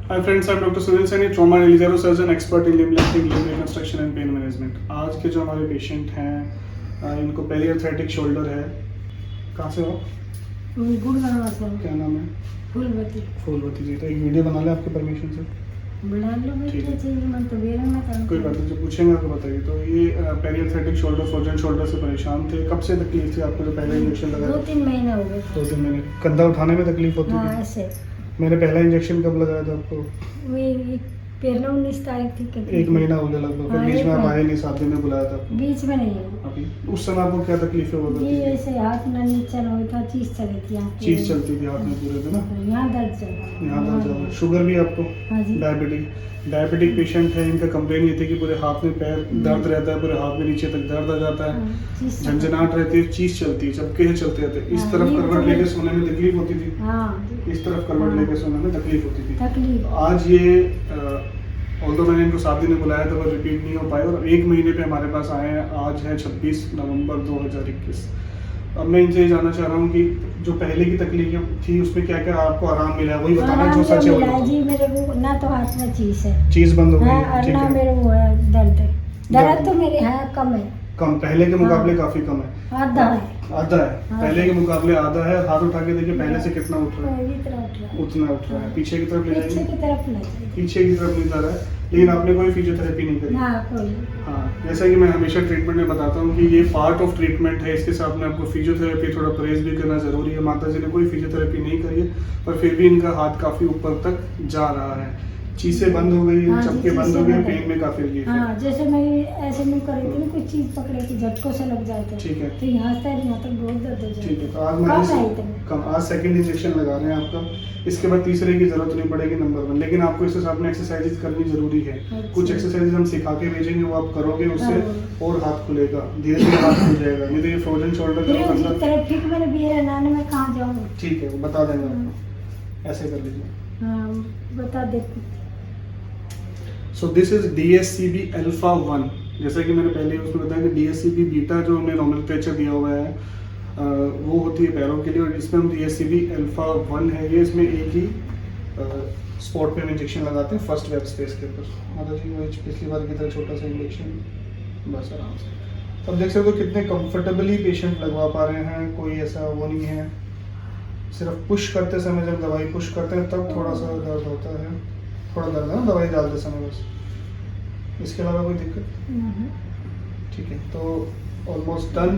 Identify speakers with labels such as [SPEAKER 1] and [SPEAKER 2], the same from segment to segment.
[SPEAKER 1] Hi friends, I'm Dr. Sunil Saini, trauma and electro surgeon, expert in limb lifting, limb reconstruction and pain management. आज के जो हमारे patient हैं इनको पेरियाथ्रेटिक shoulder है। कहाँ से हो?
[SPEAKER 2] गुड़गांव से।
[SPEAKER 1] क्या नाम है?
[SPEAKER 2] फूलवती।
[SPEAKER 1] फूलवती जी। तो एक वीडियो बना ले आपके परमिशन से।
[SPEAKER 2] बना लो भाई, क्या चाहिए? मैं तो बेरा में काम
[SPEAKER 1] कोई बात नहीं, जो पूछेंगे आपको बताइए। तो ये पेरियाथ्रेटिक शोल्डर, फ्रोजन शोल्डर से परेशान थे। कब से तकलीफ थी आपको? जो पहले इंजेक्शन लगाया?
[SPEAKER 2] 2-3 महीने हो गए।
[SPEAKER 1] 2-3 महीने। कंधा उठाने में तकलीफ होती
[SPEAKER 2] हाँ
[SPEAKER 1] थी?
[SPEAKER 2] ऐसे।
[SPEAKER 1] मैंने पहला इंजेक्शन कब लगाया था आपको?
[SPEAKER 2] वही पहले 19 तारीख थी कितनी?
[SPEAKER 1] 1 महीना हो गया लगभग। फिर
[SPEAKER 2] हाँ,
[SPEAKER 1] बीच
[SPEAKER 2] एक
[SPEAKER 1] में आप
[SPEAKER 2] महीना।
[SPEAKER 1] आए नहीं, 7 दिन में बुलाया था आपको।
[SPEAKER 2] बीच में नहीं है।
[SPEAKER 1] अभी उस समय आपको क्या तकलीफ है? वो
[SPEAKER 2] ये
[SPEAKER 1] बताइए।
[SPEAKER 2] ऐसे हाथ ना नीचे ना होता, चीज चली थी यहाँ पे।
[SPEAKER 1] चीज चलती थी हाथ में पूरे दिन ना?
[SPEAKER 2] यहाँ दर्द चल रहा है।
[SPEAKER 1] यहाँ दर्द ज़्यादा। शुगर भी आपको?
[SPEAKER 2] हाँ जी।
[SPEAKER 1] डायबिटिक पेशेंट है। इनका कंप्लेन ये थी कि पूरे हाथ में पैर दर्द रहता है, पूरे हाथ में नीचे तक दर्द आ जाता है,
[SPEAKER 2] चीज चल-
[SPEAKER 1] झंझनाहट रहती है, चीज चलती है, चपके से चलते रहते हैं। इस
[SPEAKER 2] हाँ,
[SPEAKER 1] तरफ
[SPEAKER 2] ये
[SPEAKER 1] करवट
[SPEAKER 2] तो-
[SPEAKER 1] लेके सोने में तकलीफ होती थी,
[SPEAKER 2] हाँ
[SPEAKER 1] इस तरफ करवट
[SPEAKER 2] हाँ।
[SPEAKER 1] लेके सोने में तकलीफ होती थी।
[SPEAKER 2] तकलीफ।
[SPEAKER 1] आज ये ऑल्दो मैंने इनको 7 दिन में बुलाया था, वो रिपीट नहीं हो पाए और 1 महीने पे हमारे पास आए हैं। आज है 26 नवंबर 2021। अब मैं इनसे ये जानना चाह रहा हूँ कि जो पहले की तकलीफ थी उसमें क्या क्या आपको आराम मिला है, वही बताना
[SPEAKER 2] आराम
[SPEAKER 1] जो
[SPEAKER 2] जो
[SPEAKER 1] सच है वो
[SPEAKER 2] मिला है
[SPEAKER 1] बताओ।
[SPEAKER 2] जी, मेरे को ना तो हाथ में चीज है,
[SPEAKER 1] चीज बंद हो
[SPEAKER 2] हाँ,
[SPEAKER 1] गई,
[SPEAKER 2] और
[SPEAKER 1] ठीक
[SPEAKER 2] ना
[SPEAKER 1] है।
[SPEAKER 2] मेरे वो है दर्द। दर्द
[SPEAKER 1] दर्द।
[SPEAKER 2] तो मेरे है कम है,
[SPEAKER 1] कम, पहले के मुकाबले
[SPEAKER 2] हाँ।
[SPEAKER 1] काफी कम है।
[SPEAKER 2] आधा है।
[SPEAKER 1] आधा है,
[SPEAKER 2] हाँ।
[SPEAKER 1] पहले के मुकाबले आधा है। हाथ उठा के देखिए पहले से कितना उठ रहा है,
[SPEAKER 2] कोई तरह उठ रहा है।
[SPEAKER 1] उतना उठ रहा है। पीछे की तरफ ले
[SPEAKER 2] पीछे
[SPEAKER 1] जाएंगे,
[SPEAKER 2] की तरफ ले जाइए।
[SPEAKER 1] पीछे की तरफ नहीं जा रहा है, लेकिन आपने कोई फिजियोथेरेपी नहीं करी।
[SPEAKER 2] ना कोई।
[SPEAKER 1] हाँ, जैसा कि मैं हमेशा ट्रीटमेंट में बताता हूँ कि ये पार्ट ऑफ ट्रीटमेंट है। इसके साथ में आपको फिजियोथेरेपी, थोड़ा परहेज भी करना जरूरी है। माता जी ने कोई फिजियोथेरेपी नहीं करी है, पर फिर भी इनका हाथ काफी ऊपर तक जा रहा है। चीजें बंद हो गई,
[SPEAKER 2] हाँ जी,
[SPEAKER 1] चपके बंद
[SPEAKER 2] चीजें
[SPEAKER 1] हो गए,
[SPEAKER 2] बंद
[SPEAKER 1] पेन में काफी रिलीफ है।
[SPEAKER 2] हाँ, जैसे मैं ऐसे नहीं कर रही थी ना, कोई चीज पकड़े थी झटकों से लग जाए थे,
[SPEAKER 1] ठीक है।
[SPEAKER 2] तो यहाँ से यहाँ तक बहुत दर्द हो
[SPEAKER 1] ठीक है।
[SPEAKER 2] जाए।
[SPEAKER 1] तो आज
[SPEAKER 2] कम
[SPEAKER 1] मरीज
[SPEAKER 2] आई थी।
[SPEAKER 1] कम, आज सेकंड इंजेक्शन लगा रहे हैं आपका। इसके बाद तीसरे की जरूरत नहीं पड़ेगी, नंबर 1। लेकिन आपको इसके साथ में एक्सरसाइजेज करनी जरूरी है।
[SPEAKER 2] अच्छा।
[SPEAKER 1] कुछ एक्सरसाइजेज हम सिखा के भेजेंगे, वो आप करोगे, उससे
[SPEAKER 2] हाँ।
[SPEAKER 1] और हाथ खुलेगा, धीरे धीरे हाथ खुल जाएगा। नहीं तो ये फ्रोजन शोल्डर
[SPEAKER 2] फिर
[SPEAKER 1] का
[SPEAKER 2] उसी
[SPEAKER 1] अंदर,
[SPEAKER 2] तरह ठीक मैंने भी है नाने में कहाँ जाऊँ।
[SPEAKER 1] ठीक है, वो बता देंगे आपको। ऐसे कर लीजिए।
[SPEAKER 2] हाँ बता देती।
[SPEAKER 1] So this is DSCB alpha 1। जैसा कि मैंने पहले उसमें बताया कि DSCB बीटा जो हमें नोमेनक्लेचर दिया हुआ है वो होती है पैरों के लिए, और इसमें हम DSCB अल्फा 1 है ये। इसमें एक ही स्पॉट पे हम इंजेक्शन लगाते हैं, फर्स्ट वेब स्पेस के ऊपर। माता जी वो पिछली बार की तरह छोटा सा इंजेक्शन, बस आराम से। तो अब देख सकते हो कितने कंफर्टेबली पेशेंट लगवा पा रहे हैं। कोई ऐसा वो नहीं है। सिर्फ पुश करते समय, जब दवाई पुश करते हैं तब थोड़ा सा दर्द होता है, थोड़ा दर्द है ना दवाई डालते समय, बस। इसके अलावा कोई दिक्कत? ठीक है। तो ऑलमोस्ट डन,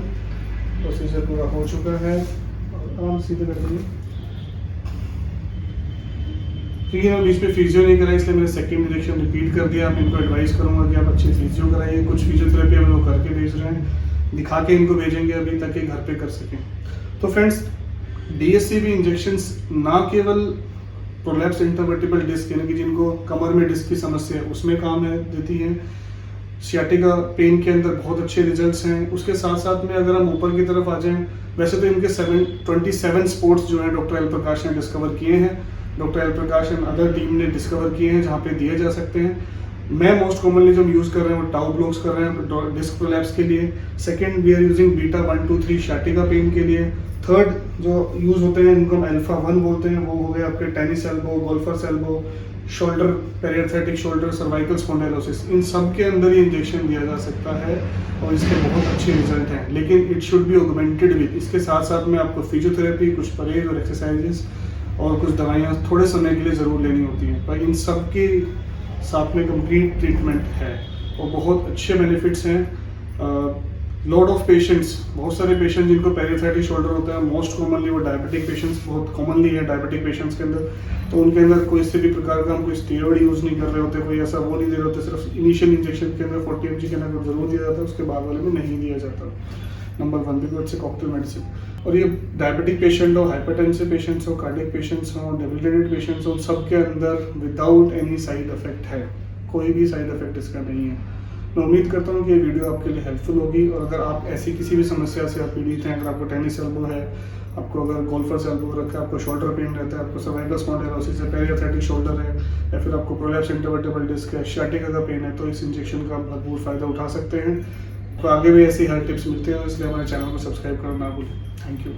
[SPEAKER 1] प्रोसीजर पूरा हो चुका है। आराम सीधे कर दीजिए। ठीक है, मैं बीच में फिजियो नहीं करा, इसलिए मैंने सेकंड इंजेक्शन रिपीट कर दिया। मैं इनको एडवाइस करूंगा कि आप अच्छी फिजियो कराइए। कुछ फिजियोथेरेपी हम लोग करके भेज रहे हैं, दिखा के इनको भेजेंगे अभी तक, घर पे कर सकें। तो फ्रेंड्स, DSCB इंजेक्शंस ना केवल प्रोलैप्स इंटरवर्टिबल डिस्क, यानी कि जिनको कमर में डिस्क की समस्या है उसमें काम है देती है। सियाटिका पेन के अंदर बहुत अच्छे रिजल्ट्स हैं। उसके साथ साथ में अगर हम ऊपर की तरफ आ जाएं, वैसे तो इनके 27 स्पोर्ट्स जो हैं डॉक्टर एल प्रकाश ने डिस्कवर किए हैं। Doctor L Prakash and other team ने डिस्कवर किए हैं जहाँ पे दिए जा सकते हैं। मैं मोस्ट कॉमनली जो यूज़ कर रहे हैं वो टाउ ब्लॉक्स कर रहे हैं डिस्क प्रोलैप्स के लिए। Second, we are using beta 1, 2, 3 sciatica pain के लिए। थर्ड जो यूज़ होते हैं इनको हम अल्फा 1 बोलते हैं, वो हो गए आपके tennis elbow, golfer's elbow, shoulder, periarthritic shoulder, cervical spondylosis. इन सब के अंदर ही इंजेक्शन दिया जा सकता है और इसके बहुत अच्छे रिजल्ट हैं। लेकिन it should be augmented with, इसके साथ साथ में आपको फिजियोथेरेपी, कुछ परहेज और एक्सरसाइजेस और कुछ दवाइयाँ थोड़े समय के लिए ज़रूर लेनी होती हैं। पर इन सब के साथ में कंप्लीट ट्रीटमेंट है और बहुत अच्छे बेनिफिट्स हैं। लॉट ऑफ पेशेंट्स, बहुत सारे पेशेंट जिनको पेरियाथ्रेटिक शोल्डर होता है, मोस्ट कॉमनली वो डायबिटिक पेशेंट्स बहुत कॉमनली है डायबिटिक पेशेंट्स के अंदर। तो उनके अंदर कोई से भी प्रकार का हम कोई स्टेरॉइड यूज़ नहीं कर रहे होते, कोई ऐसा वो नहीं दे रहे होते। सिर्फ इनिशियल इंजेक्शन के अंदर 40 mg के अंदर जरूर दिया जाता है, उसके बाद वाले में नहीं दिया जाता। Number 1 because it's a cocktail medicine. और ये डायबिटिक पेशेंट हो, हाइपरटेंसिव पेशेंट्स हो, कार्डियक पेशेंट्स हो, डेबिलिटेटेड पेशेंट्स हो, सबके अंदर विदाउट एनी साइड इफेक्ट है। कोई भी साइड इफेक्ट इसका नहीं है। मैं उम्मीद करता हूँ कि ये वीडियो आपके लिए हेल्पफुल होगी। और अगर आप ऐसी किसी भी समस्या से आप पीड़ित हैं, अगर आपको टेनिस एल्बो है, आपको अगर गोल्फर्स एल्बो रखा है, आपको शोल्डर पेन रहता है, आपको सर्वाइकल स्पॉन्डिलोसिस है, पेरियाथ्रेटिक शोल्डर है, या फिर आपको प्रोलैप्स इंटरवर्टिबल डिस्क है, सियाटिका का पेन है, तो इस इंजेक्शन का आप भरपूर फ़ायदा उठा सकते हैं। तो आगे भी ऐसी हर टिप्स मिलते हैं, इसलिए हमारे चैनल को सब्सक्राइब करना ना भूलें। Thank you.